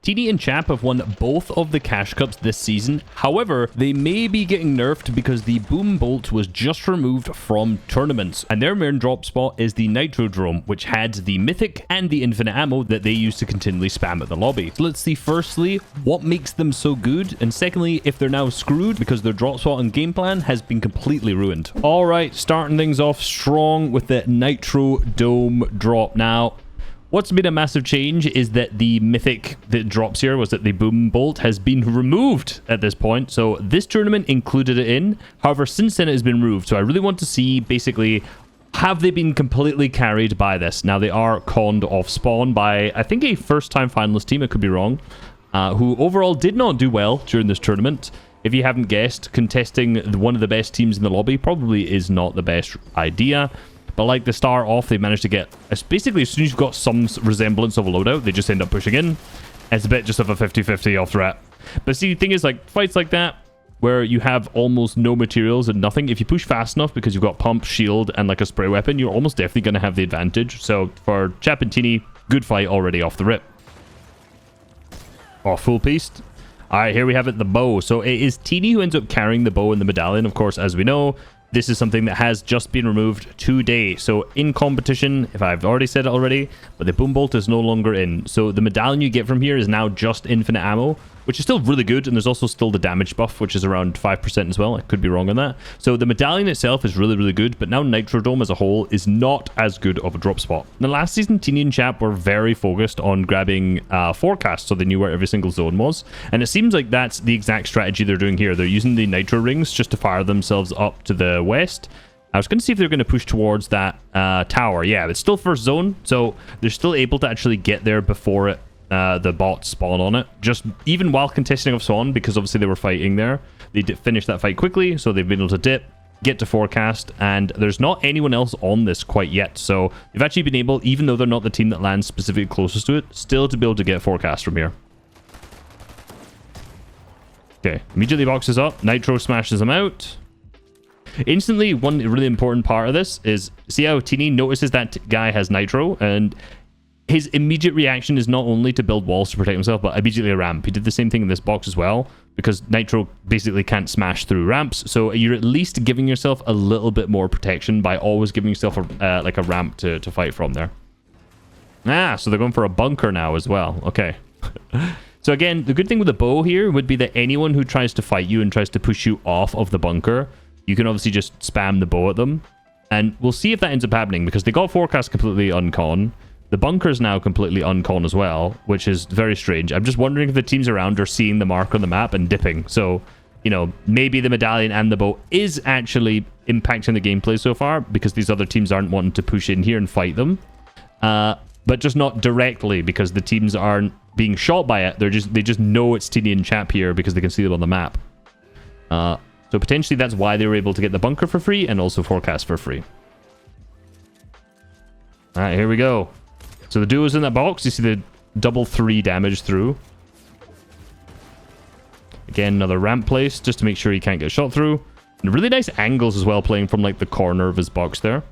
T3eny and Chap have won both of the Cash Cups this season. However, they may be getting nerfed because the Boom Bolt was just removed from tournaments, and their main drop spot is the Nitro Drome, which had the Mythic and the Infinite Ammo that they used to continually spam at the lobby. So let's see firstly what makes them so good, and secondly if they're now screwed because their drop spot and game plan has been completely ruined. Alright, starting things off strong with the Nitro Dome drop. Now, what's been a massive change is that the mythic that drops here was that the Boom Bolt has been removed at this point. So this tournament included it in. However, since then it has been removed. So I really want to see basically, have they been completely carried by this? Now they are conned off spawn by, I think, a first-time finalist team, I could be wrong, who overall did not do well during this tournament. If you haven't guessed, contesting one of the best teams in the lobby probably is not the best idea. But like the start off, they managed to get... Basically, as soon as you've got some resemblance of a loadout, they just end up pushing in. It's a bit just of a 50-50 off threat. But see, the thing is, like, fights like that, where you have almost no materials and nothing, if you push fast enough because you've got pump, shield, and like a spray weapon, you're almost definitely going to have the advantage. So for Chap and T3eny, good fight already off the rip. Oh, full piece. Alright, here we have it, the bow. So it is T3eny who ends up carrying the bow and the medallion, of course, as we know. This is something that has just been removed today. So in competition, if I've already said it already, but the Boom Bolt is no longer in. So the medallion you get from here is now just infinite ammo, which is still really good. And there's also still the damage buff, which is around 5% as well. I could be wrong on that. So the medallion itself is really, really good. But now Nitro Drome as a whole is not as good of a drop spot. Now, last season, T3eny and Chap were very focused on grabbing forecast, so they knew where every single zone was. And it seems like that's the exact strategy they're doing here. They're using the Nitro Rings just to fire themselves up to the west. I was going to see if they're going to push towards that tower. Yeah, it's still first zone, so they're still able to actually get there before it the bots spawn on it, just even while contesting of spawn, because obviously they were fighting there. They did finish that fight quickly, so they've been able to dip, get to forecast, and there's not anyone else on this quite yet. So they've actually been able, even though they're not the team that lands specifically closest to it, still to be able to get forecast from here. Okay, immediately boxes up. Nitro smashes them out. Instantly, one really important part of this is, see how T3eny notices that guy has Nitro, and his immediate reaction is not only to build walls to protect himself, but immediately a ramp. He did the same thing in this box as well, because Nitro basically can't smash through ramps. So you're at least giving yourself a little bit more protection by always giving yourself a, like a ramp to fight from there. Ah, so they're going for a bunker now as well. Okay. So again, the good thing with the bow here would be that anyone who tries to fight you and tries to push you off of the bunker, you can obviously just spam the bow at them. And we'll see if that ends up happening, because they got forecast completely uncon. The bunker's now completely uncon as well, which is very strange. I'm just wondering if the teams around are seeing the mark on the map and dipping. So, you know, maybe the medallion and the bow is actually impacting the gameplay so far, because these other teams aren't wanting to push in here and fight them. But just not directly, because the teams aren't being shot by it. They just know it's T3eny and Chap here because they can see it on the map. So potentially that's why they were able to get the bunker for free and also forecast for free. All right, here we go. So the duo's in that box. You see the double 3 damage through. Again, another ramp place just to make sure he can't get shot through. And really nice angles as well, playing from like the corner of his box there.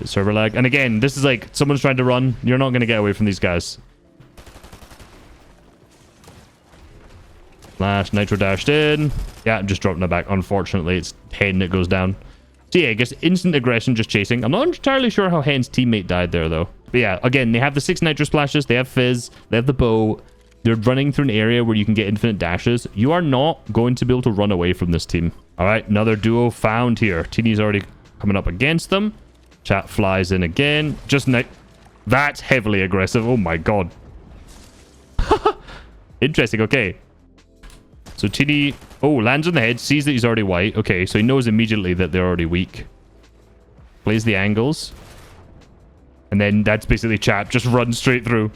Server lag. And again, this is like someone's trying to run. You're not going to get away from these guys. Flash, Nitro dashed in. Yeah, I'm just dropping it back. Unfortunately, it's Hen that goes down. So yeah, I guess instant aggression, just chasing. I'm not entirely sure how Hen's teammate died there, though. But yeah, again, they have the 6 Nitro splashes. They have Fizz. They have the bow. They're running through an area where you can get infinite dashes. You are not going to be able to run away from this team. All right, another duo found here. T3eny's already coming up against them. Chat flies in again. Just that's heavily aggressive. Oh my god. Interesting. Okay. So T3eny, oh, lands on the head, sees that he's already white. Okay, so he knows immediately that they're already weak. Plays the angles. And then that's basically Chap. Just runs straight through.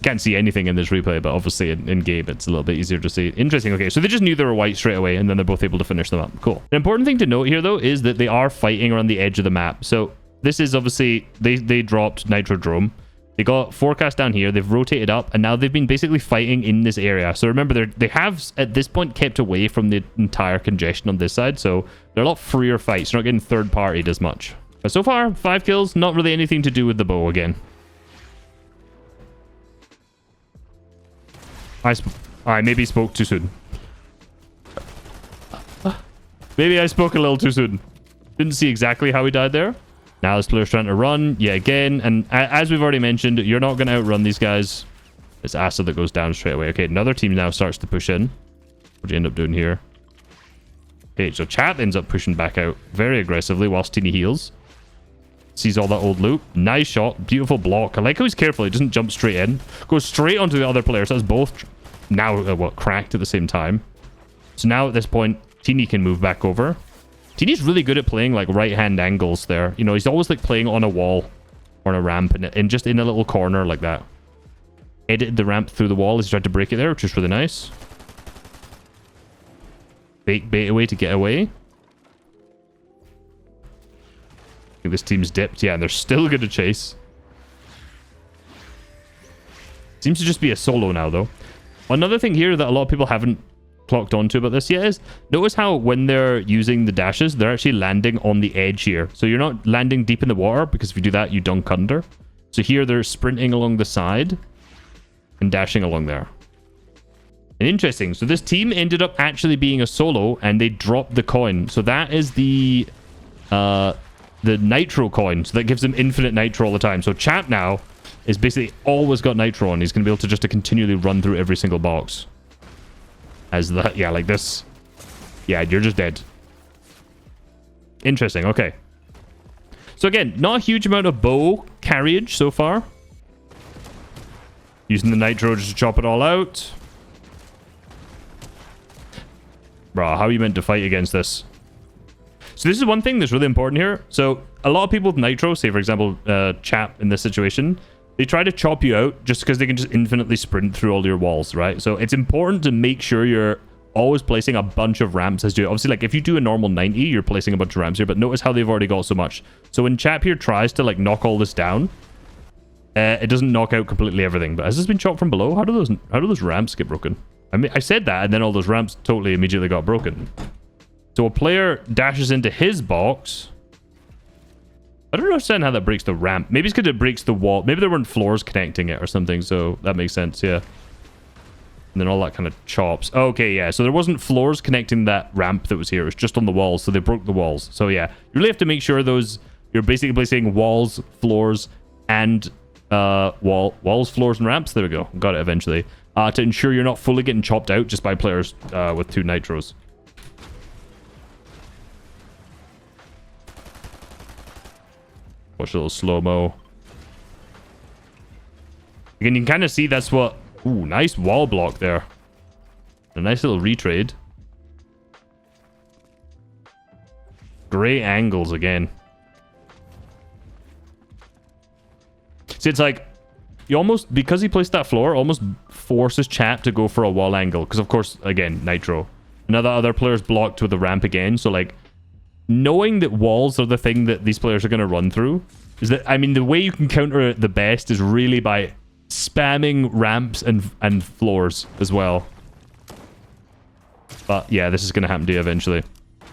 Can't see anything in this replay, but obviously in game it's a little bit easier to see. Interesting. Okay, so they just knew they were white straight away, and then they're both able to finish them up. Cool. An important thing to note here, though, is that they are fighting around the edge of the map. So this is obviously, they dropped Nitro Drome. They got forecast down here. They've rotated up, and now they've been basically fighting in this area. So remember, they have, at this point, kept away from the entire congestion on this side. So they're a lot freer fights. They're not getting third-partied as much. But so far, 5 kills. Not really anything to do with the bow again. I maybe spoke too soon. Maybe I spoke a little too soon. Didn't see exactly how he died there. Now this player's trying to run. Yeah, again. And as we've already mentioned, you're not going to outrun these guys. It's Acid that goes down straight away. Okay, another team now starts to push in. What do you end up doing here? Okay, so Chap ends up pushing back out very aggressively whilst T3eny heals. Sees all that old loot. Nice shot. Beautiful block. I like how he's careful. He doesn't jump straight in. Goes straight onto the other player. So that's both now, cracked at the same time. So now at this point, T3eny can move back over. T3eny's really good at playing like right-hand angles there. You know, he's always like playing on a wall or on a ramp and just in a little corner like that. Edited the ramp through the wall as he tried to break it there, which is really nice. Fake bait away to get away. I think this team's dipped. Yeah, and they're still going to chase. Seems to just be a solo now, though. Another thing here that a lot of people haven't clocked onto about this yet is notice how when they're using the dashes, they're actually landing on the edge here. So you're not landing deep in the water, because if you do that, you dunk under. So here they're sprinting along the side and dashing along there. And interesting. So this team ended up actually being a solo, and they dropped the coin. So that is the Nitro coin. So that gives them infinite Nitro all the time. So Chap now is basically always got Nitro on. He's going to be able to just continually run through every single box. As that, yeah, like this. Yeah, you're just dead. Interesting. Okay. So again, not a huge amount of bow carriage so far. Using the Nitro just to chop it all out. Bro, how are you meant to fight against this? So this is one thing that's really important here. So a lot of people with Nitro, say for example, Chap in this situation, they try to chop you out just because they can just infinitely sprint through all your walls, right? So it's important to make sure you're always placing a bunch of ramps as you do. Obviously, like if you do a normal 90, you're placing a bunch of ramps here, but notice how they've already got so much. So when Chap here tries to like knock all this down, it doesn't knock out completely everything. But has this been chopped from below? How do those ramps get broken? I mean, I said that, and then all those ramps totally immediately got broken. So a player dashes into his box. I don't understand how that breaks the ramp. Maybe it's because it breaks the wall. Maybe there weren't floors connecting it or something, so that makes sense, yeah. And then all that kind of chops. Okay, yeah, so there wasn't floors connecting that ramp that was here. It was just on the walls, so they broke the walls. So yeah, you really have to make sure those... You're basically placing walls, floors, and... walls, floors, and ramps. There we go. Got it eventually. To ensure you're not fully getting chopped out just by players with 2 Nitros. Watch a little slow-mo. Again, you can kind of see that's what... Ooh, nice wall block there. A nice little retrade. Great angles again. See, it's like... You almost... Because he placed that floor, almost forces Chap to go for a wall angle. Because, of course, again, Nitro. Another other player's blocked with the ramp again. So, like... Knowing that walls are the thing that these players are going to run through is that, I mean, the way you can counter it the best is really by spamming ramps and floors as well. But yeah, this is going to happen to you eventually.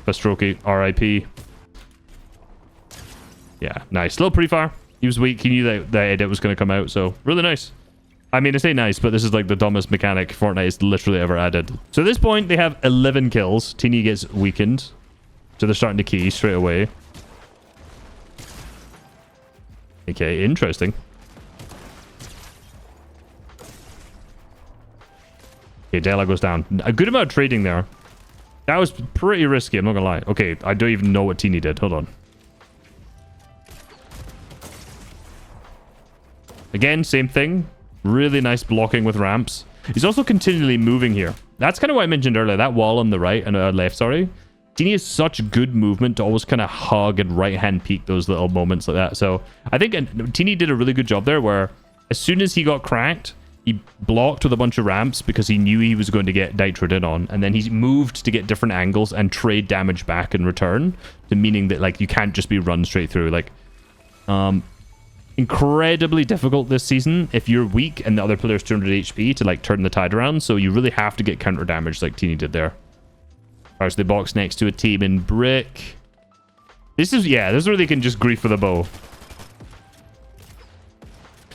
Pastrokey, RIP. Yeah, nice. Little pre-fire. He was weak. He knew that the edit was going to come out, so really nice. I mean, I say nice, but this is like the dumbest mechanic Fortnite has literally ever added. So at this point, they have 11 kills. T3eny gets weakened. So they're starting to key straight away. Okay, interesting. Okay, Dela goes down. A good amount of trading there. That was pretty risky, I'm not gonna lie. Okay, I don't even know what T3eny did. Hold on. Again, same thing. Really nice blocking with ramps. He's also continually moving here. That's kind of what I mentioned earlier. That wall on the right and left, sorry. T3eny has such good movement to always kind of hug and right-hand peek those little moments like that. So I think T3eny did a really good job there where as soon as he got cracked, he blocked with a bunch of ramps because he knew he was going to get nitroed in on. And then he moved to get different angles and trade damage back in return. To meaning that, like, you can't just be run straight through. Like, incredibly difficult this season if you're weak and the other player's 200 HP to, like, turn the tide around. So you really have to get counter damage like T3eny did there. There's the box next to a team in brick. This is, yeah, this is where they can just grief with a bow.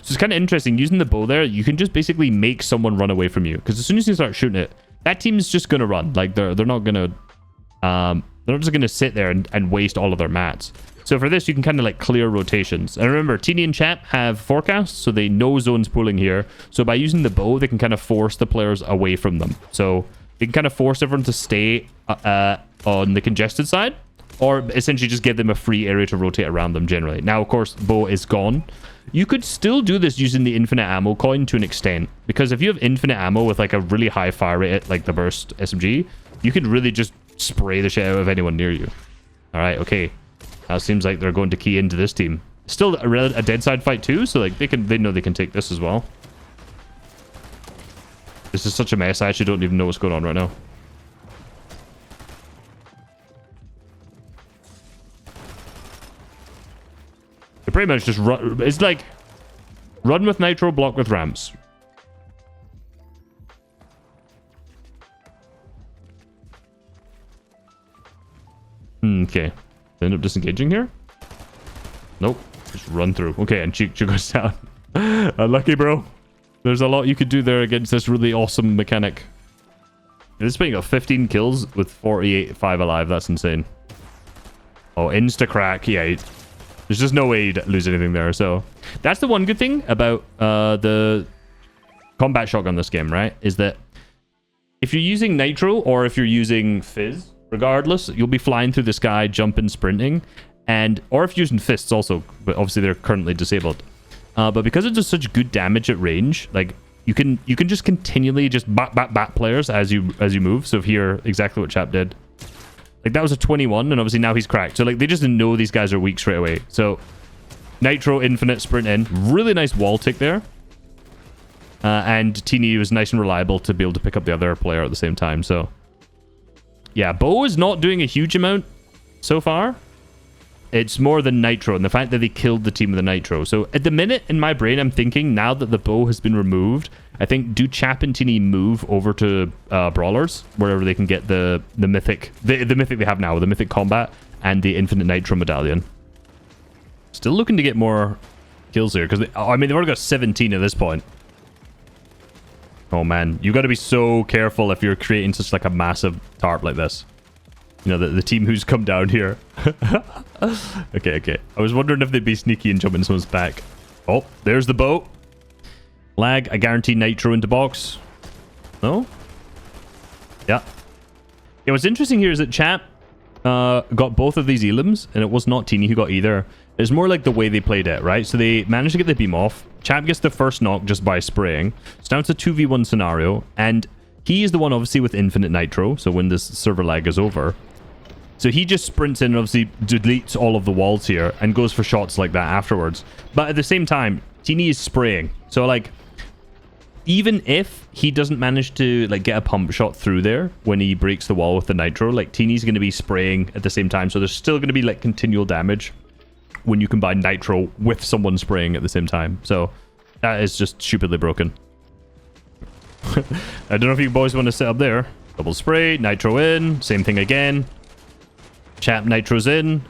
So it's kind of interesting. Using the bow there, you can just basically make someone run away from you. Because as soon as you start shooting it, that team's just going to run. Like, they're not going to... they're not just going to sit there and waste all of their mats. So for this, you can kind of like clear rotations. And remember, T3eny and Chap have forecasts, so they know zones pooling here. So by using the bow, they can kind of force the players away from them. So they can kind of force everyone to stay on the congested side, or essentially just give them a free area to rotate around them generally. Now, of course, bow is gone. You could still do this using the infinite ammo coin to an extent, because if you have infinite ammo with like a really high fire rate, like the burst SMG, you could really just spray the shit out of anyone near you. All right, okay. Now it seems like they're going to key into this team. Still a dead side fight too, so like they know they can take this as well. This is such a mess. I actually don't even know what's going on right now. They pretty much just run. It's like run with nitro, block with ramps. Okay. They end up disengaging here? Nope. Just run through. Okay, and Cheek goes down. Unlucky, bro. There's a lot you could do there against this really awesome mechanic. This thing got 15 kills with 5 alive. That's insane. Oh, insta-crack. Yeah, there's just no way you'd lose anything there. So that's the one good thing about the combat shotgun this game, right? Is that if you're using Nitro or if you're using Fizz, regardless, you'll be flying through the sky, jumping, sprinting, or if you're using fists also, but obviously they're currently disabled. But because it does such good damage at range, like you can just continually just bat players as you move. So here, exactly what Chap did. Like that was a 21, and obviously now he's cracked. So like they just know these guys are weak straight away. So Nitro, infinite sprint in, really nice wall tick there. And T3eny was nice and reliable to be able to pick up the other player at the same time. So. Yeah, bow is not doing a huge amount so far. It's more the nitro and the fact that they killed the team with the nitro. So at the minute in my brain, I'm thinking now that the bow has been removed, I think do Chap and T3eny move over to brawlers wherever they can get the mythic, the mythic they have now, the mythic combat and the infinite nitro medallion. Still looking to get more kills here because I mean they've already got 17 at this point. Oh man, you got to be so careful if you're creating such like a massive tarp like this. You know, the team who's come down here. Okay. I was wondering if they'd be sneaky and jump in someone's back. Oh, there's the boat. Lag, I guarantee nitro into box. No? Yeah. Yeah, what's interesting here is that Chap got both of these elims, and it was not T3eny who got either. It's more like the way they played it, right? So they managed to get the beam off. Chap gets the first knock just by spraying. So now it's a 2v1 scenario. And he is the one, obviously, with infinite nitro. So when this server lag is over. So he just sprints in and obviously deletes all of the walls here and goes for shots like that afterwards. But at the same time, T3eny is spraying. So, like, even if he doesn't manage to, like, get a pump shot through there when he breaks the wall with the nitro, like, T3eny's going to be spraying at the same time. So there's still going to be, like, continual damage when you combine nitro with someone spraying at the same time. So that is just stupidly broken. I don't know if you boys want to sit up there. Double spray, nitro in, same thing again. Chap nitro's in.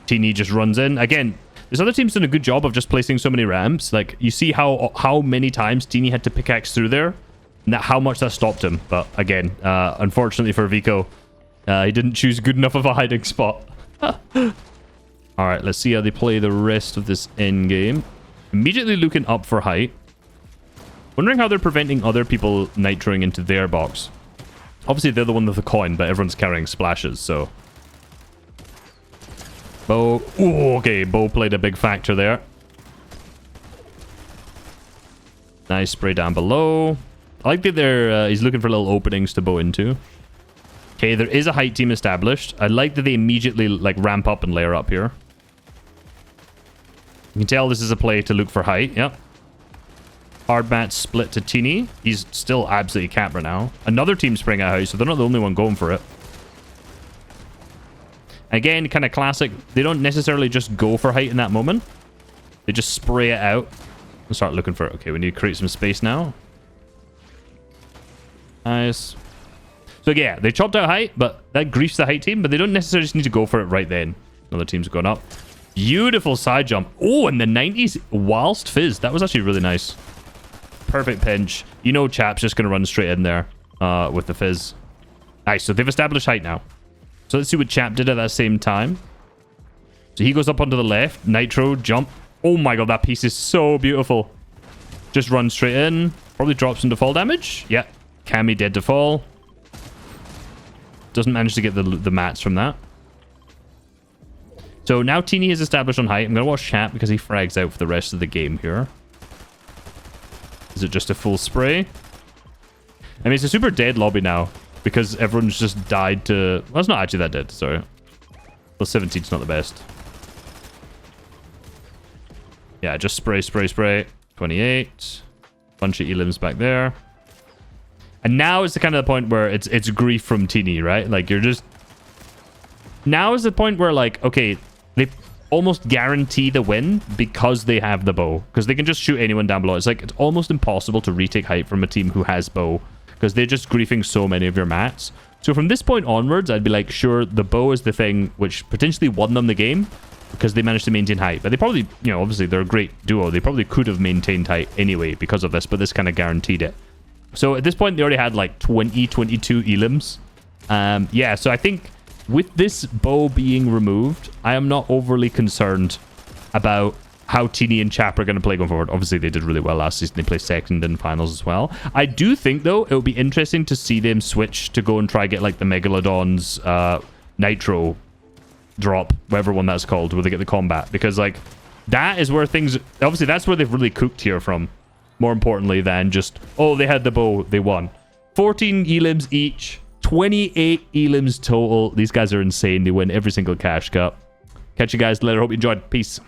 T3eny just runs in. Again, this other team's done a good job of just placing so many ramps. Like, you see how many times T3eny had to pickaxe through there, and how much that stopped him. But again, unfortunately for Vico, he didn't choose good enough of a hiding spot. Alright, let's see how they play the rest of this end game. Immediately looking up for height. Wondering how they're preventing other people nitroing into their box. Obviously, they're the one with the coin, but everyone's carrying splashes, so... Bow. Ooh, okay, bow played a big factor there. Nice spray down below. I like that he's looking for little openings to bow into. Okay, there is a height team established. I like that they immediately like ramp up and layer up here. You can tell this is a play to look for height. Yep. Hard match split to T3eny. He's still absolutely capped right now. Another team spraying at height, so they're not the only one going for it. Again, kind of classic. They don't necessarily just go for height in that moment. They just spray it out and start looking for it. Okay, we need to create some space now. Nice. So yeah, they chopped out height, but that griefs the height team, but they don't necessarily just need to go for it right then. Another team's gone up. Beautiful side jump. Oh, and the 90s whilst fizz. That was actually really nice. Perfect pinch. You know Chap's just going to run straight in there with the fizz. Nice. So they've established height now. So let's see what Chap did at that same time. So he goes up onto the left. Nitro, jump. Oh my god, that piece is so beautiful. Just runs straight in. Probably drops into fall damage. Yeah. Cammy dead to fall. Doesn't manage to get the mats from that. So now T3eny is established on height. I'm going to watch Chap because he frags out for the rest of the game here. Is it just a full spray? I mean, it's a super dead lobby now because everyone's just died to... Well, it's not actually that dead, sorry. Well, 17's not the best. Yeah, just spray, spray, spray. 28. Bunch of elims back there. And now is the kind of the point where it's grief from T3eny, right? Like, you're just... Now is the point where, like, okay, they almost guarantee the win because they have the bow. Because they can just shoot anyone down below. It's like, it's almost impossible to retake height from a team who has bow. Because they're just griefing so many of your mats. So from this point onwards, I'd be like, sure, the bow is the thing which potentially won them the game. Because they managed to maintain height. But they probably, you know, obviously they're a great duo. They probably could have maintained height anyway because of this. But this kind of guaranteed it. So at this point, they already had like 22 elims. Yeah, so I think with this bow being removed, I am not overly concerned about how T3eny and Chap are going to play going forward. Obviously, they did really well last season. They placed second in finals as well. I do think, though, it would be interesting to see them switch to go and try get like the Megalodon's Nitro drop, whatever one that's called, where they get the combat. Because like that is where things... Obviously, that's where they've really cooked here from. More importantly than just, oh, they had the bow, they won. 14 elims each, 28 elims total. These guys are insane. They win every single cash cup. Catch you guys later. Hope you enjoyed. Peace.